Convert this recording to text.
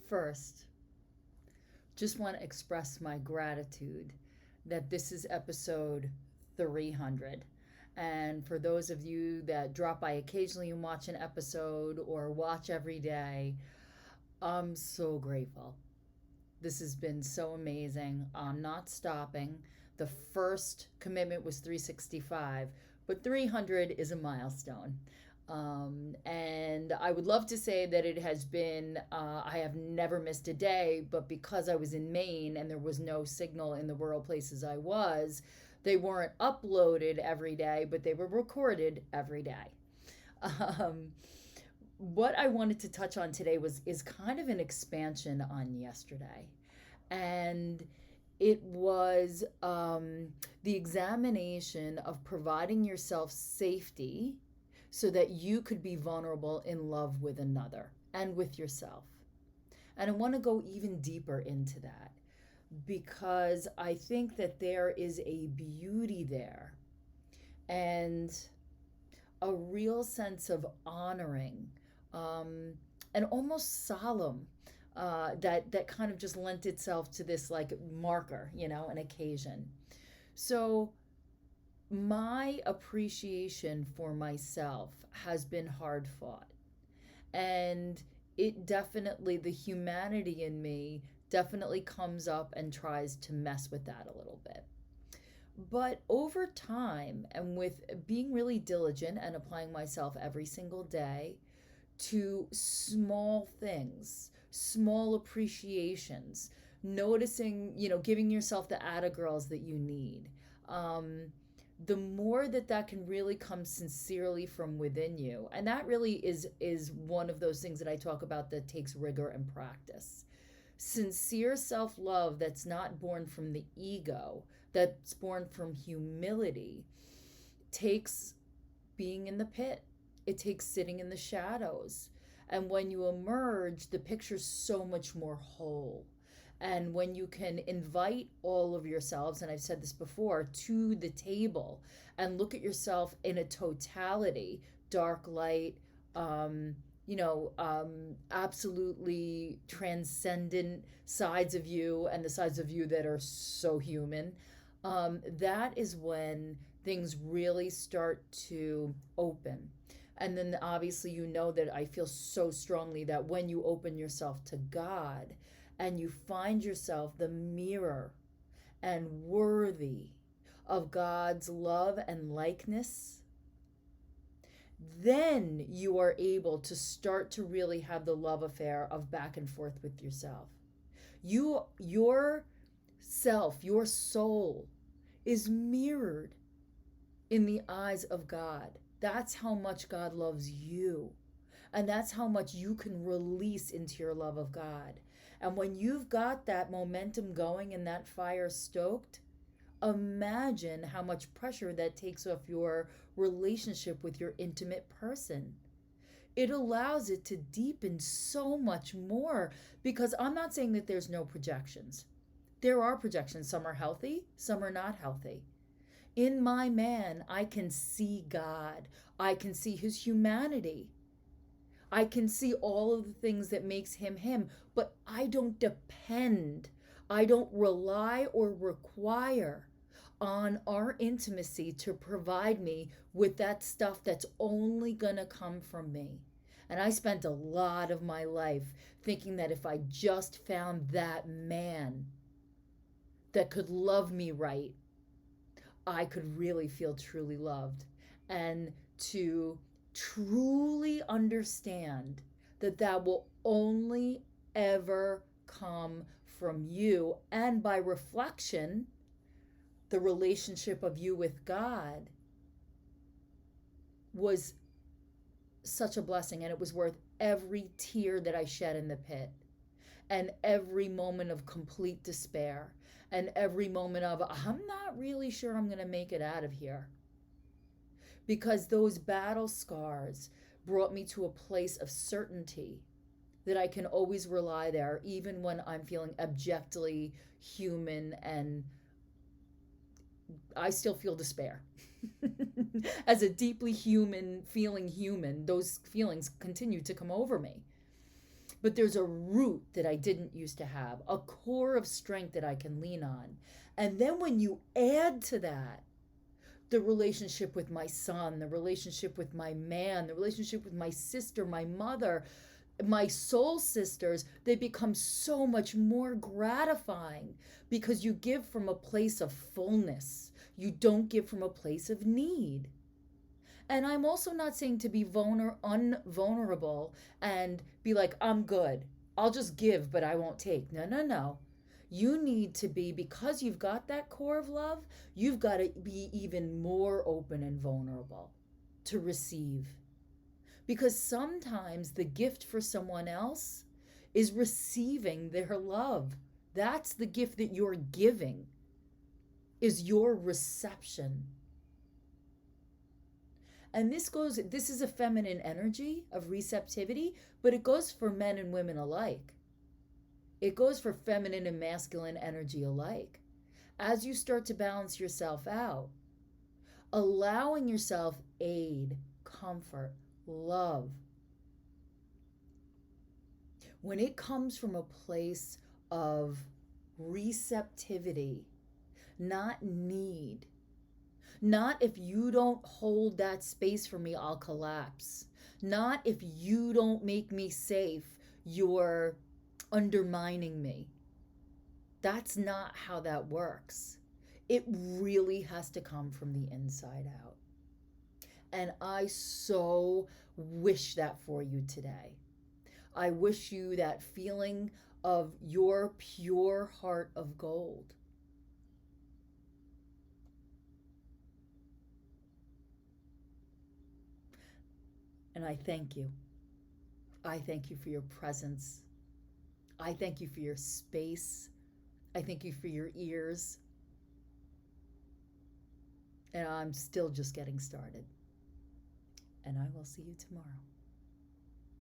First, just want to express my gratitude that this is episode 300. And for those of you that drop by occasionally and watch an episode or watch every day, I'm so grateful. This has been so amazing. I'm not stopping. The first commitment was 365, but 300 is a milestone. And I would love to say that it has been, I have never missed a day, but because I was in Maine and there was no signal in the rural places I was, they weren't uploaded every day, but they were recorded every day. Um, what I wanted to touch on today is kind of an expansion on yesterday, and it was the examination of providing yourself safety so that you could be vulnerable in love with another and with yourself. And I want to go even deeper into that because I think that there is a beauty there and a real sense of honoring um, and almost solemn that kind of just lent itself to this like marker, an occasion. So my appreciation for myself has been hard fought, and it definitely, the humanity in me definitely comes up and tries to mess with that a little bit. But over time, and with being really diligent and applying myself every single day to small things, small appreciations, noticing, giving yourself the atta girls that you need. The more that can really come sincerely from within you, and that really is one of those things that I talk about that takes rigor and practice. Sincere self-love that's not born from the ego, that's born from humility, takes being in the pit. It takes sitting in the shadows. And when you emerge, the picture's so much more whole. And when you can invite all of yourselves, and I've said this before, to the table and look at yourself in a totality, dark, light, absolutely transcendent sides of you and the sides of you that are so human, that is when things really start to open. And then obviously, that I feel so strongly that when you open yourself to God and you find yourself the mirror and worthy of God's love and likeness, then you are able to start to really have the love affair of back and forth with yourself. Your self, your soul is mirrored in the eyes of God. That's how much God loves you. And that's how much you can release into your love of God. And when you've got that momentum going and that fire stoked, imagine how much pressure that takes off your relationship with your intimate person. It allows it to deepen so much more, because I'm not saying that there's no projections. There are projections. Some are healthy, some are not healthy. In my man, I can see God. I can see his humanity. I can see all of the things that makes him him, but I don't depend. I don't rely or require on our intimacy to provide me with that stuff that's only gonna come from me. And I spent a lot of my life thinking that if I just found that man that could love me right, I could really feel truly loved. And to truly understand that will only ever come from you, and by reflection, the relationship of you with God, was such a blessing, and it was worth every tear that I shed in the pit, and every moment of complete despair, and every moment of, I'm not really sure I'm going to make it out of here. Because those battle scars brought me to a place of certainty that I can always rely there, even when I'm feeling abjectly human, and I still feel despair. As a deeply human, feeling human, those feelings continue to come over me. but there's a root that I didn't used to have, a core of strength that I can lean on. And then when you add to that the relationship with my son, the relationship with my man, the relationship with my sister, my mother, my soul sisters, they become so much more gratifying because you give from a place of fullness. You don't give from a place of need. And I'm also not saying to be unvulnerable and be like, I'm good. I'll just give, but I won't take. No, no, no. You need to be, because you've got that core of love, you've got to be even more open and vulnerable to receive. Because sometimes the gift for someone else is receiving their love. That's the gift that you're giving, is your reception. And this is a feminine energy of receptivity, but it goes for men and women alike. It goes for feminine and masculine energy alike. As you start to balance yourself out, allowing yourself aid, comfort, love, when it comes from a place of receptivity, not need, not if you don't hold that space for me, I'll collapse, not if you don't make me safe, you're undermining me. That's not how that works. It really has to come from the inside out. And I so wish that for you today. I wish you that feeling of your pure heart of gold. And I thank you. I thank you for your presence. I thank you for your space. I thank you for your ears. And I'm still just getting started. And I will see you tomorrow.